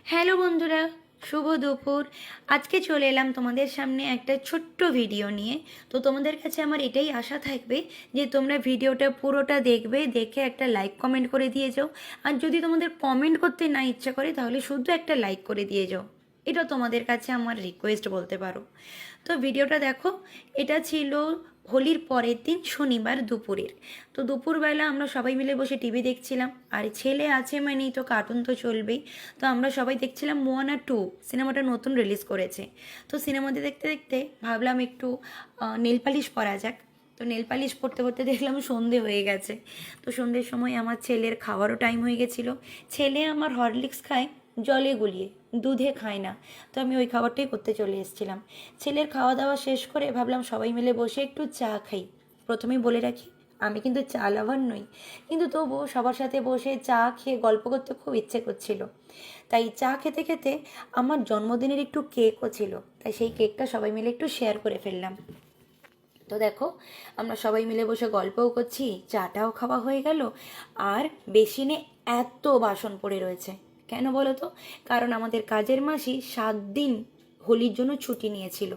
Hello বন্ধুরা, শুভ দুপুর। আজকে চলে এলাম তোমাদের সামনে একটা ছোট্ট ভিডিও নিয়ে। তো তোমাদের কাছে আমার এটাই আশা থাকবে যে তোমরা ভিডিওটা পুরোটা দেখবে, দেখে একটা লাইক কমেন্ট করে দিয়ে যাও। আর যদি তোমাদের কমেন্ট করতে না ইচ্ছা করে তাহলে শুধু একটা লাইক করে দিয়ে যাও। এটা তোমাদের কাছে আমার রিকোয়েস্ট বলতে পারো। তো ভিডিওটা দেখো। এটা ছিল হোলির পরের দিন শনিবার দুপুরের। তো দুপুরবেলা আমরা সবাই মিলে বসে টিভি দেখছিলাম, আর ছেলে আছে মানেই তো কার্টুন তো চলবেই। তো আমরা সবাই দেখছিলাম মোয়ানা 2 সিনেমাটা নতুন রিলিজ করেছে। তো সিনেমাতে দেখতে দেখতে ভাবলাম একটু নেল পালিশ পরা যাক। তো নেল পালিশ পরতে পরতে দেখলাম সন্ধে হয়ে গেছে। তো সন্ধ্যের সময় আমার ছেলের খাওয়ারও টাইম হয়ে গেছিলো। ছেলে আমার হরলিক্স খায় জলে গুলিয়ে, দুধে খায় না। তো আমি ওই খাবারটাই করতে চলে এসেছিলাম। ছেলের খাওয়া দাওয়া শেষ করে ভাবলাম সবাই মিলে বসে একটু চা খাই। প্রথমেই বলে রাখি, আমি কিন্তু চা লাভার নই, কিন্তু তবুও সবার সাথে বসে চা খেয়ে গল্প করতে খুব ইচ্ছে করছিল। তাই চা খেতে খেতে আমার জন্মদিনের একটু কেকও ছিল, তাই সেই কেকটা সবাই মিলে একটু শেয়ার করে ফেললাম। তো দেখো, আমরা সবাই মিলে বসে গল্পও করছি, চাটাও খাওয়া হয়ে গেল। আর বেসিনে এত বাসন পড়ে রয়েছে। কেন বলো তো? কারণ আমাদের কাজের মাসি 7 দিন হোলির জন্য ছুটি নিয়েছিল।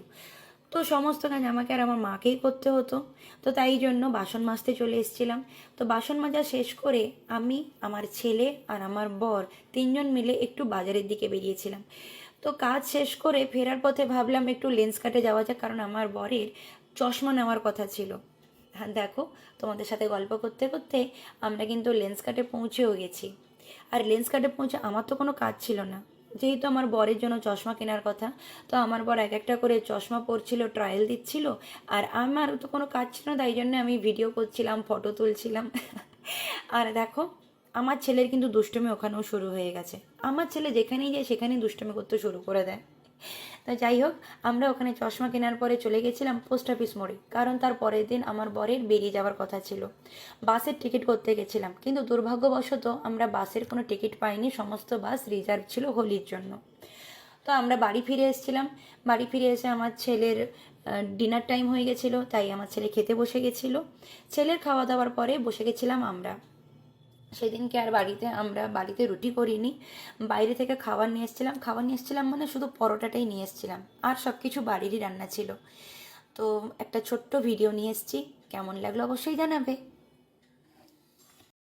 তো সমস্ত কাজ আমাকে আর আমার মাকেই করতে হতো। তো তাই জন্য বাসন মাজতে চলে এসেছিলাম। তো বাসন মাজা শেষ করে আমি, আমার ছেলে আর আমার বর 3জন মিলে একটু বাজারের দিকে বেরিয়েছিলাম। তো কাজ শেষ করে ফেরার পথে ভাবলাম একটু লেন্স কাটে যাওয়া যাক, কারণ আমার বরের চশমা নেওয়ার কথা ছিল। হ্যাঁ দেখো, তোমাদের সাথে গল্প করতে করতে আমরা কিন্তু লেন্স কাটে পৌঁছেও গেছি। আর লেন্স কাটে পৌঁছে আমার তো কোনো কাজ ছিল না, যেহেতু আমার বরের জন্য চশমা কেনার কথা। তো আমার বর এক একটা করে চশমা পরছিল, ট্রায়াল দিচ্ছিল। আর আমার তো কোনো কাজ ছিল না, তাই জন্য আমি ভিডিও করছিলাম, ফটো তুলছিলাম। আর দেখো, আমার ছেলের কিন্তু দুষ্টুমি ওখানেও শুরু হয়ে গেছে। আমার ছেলে যেখানেই যায় সেখানেই দুষ্টুমি করতে শুরু করে দেয়। তা যাই হোক, আমরা ওখানে চশমা কেনার পরে চলে গেছিলাম পোস্ট অফিস মোড়ে, কারণ তার পরের দিন আমার বরের বেরিয়ে যাওয়ার কথা ছিল। বাসের টিকিট করতে গেছিলাম, কিন্তু দুর্ভাগ্যবশত আমরা বাসের কোনো টিকিট পাইনি, সমস্ত বাস রিজার্ভ ছিল হোলির জন্য। তো আমরা বাড়ি ফিরে এসেছিলাম। বাড়ি ফিরে এসে আমার ছেলের ডিনার টাইম হয়ে গেছিলো, তাই আমার ছেলে খেতে বসে গেছিলো। ছেলের খাওয়া দাওয়ার পরে বসে গেছিলাম আমরা। সেদিনকে আর আমরা বাড়িতে রুটি করিনি, বাইরে থেকে খাবার নিয়ে এসেছিলাম মানে শুধু পরোটাটাই নিয়ে এসেছিলাম, আর সব কিছু বাড়িরই রান্না ছিল। তো একটা ছোট্ট ভিডিও নিয়ে এসেছি, কেমন লাগলো অবশ্যই জানাবে।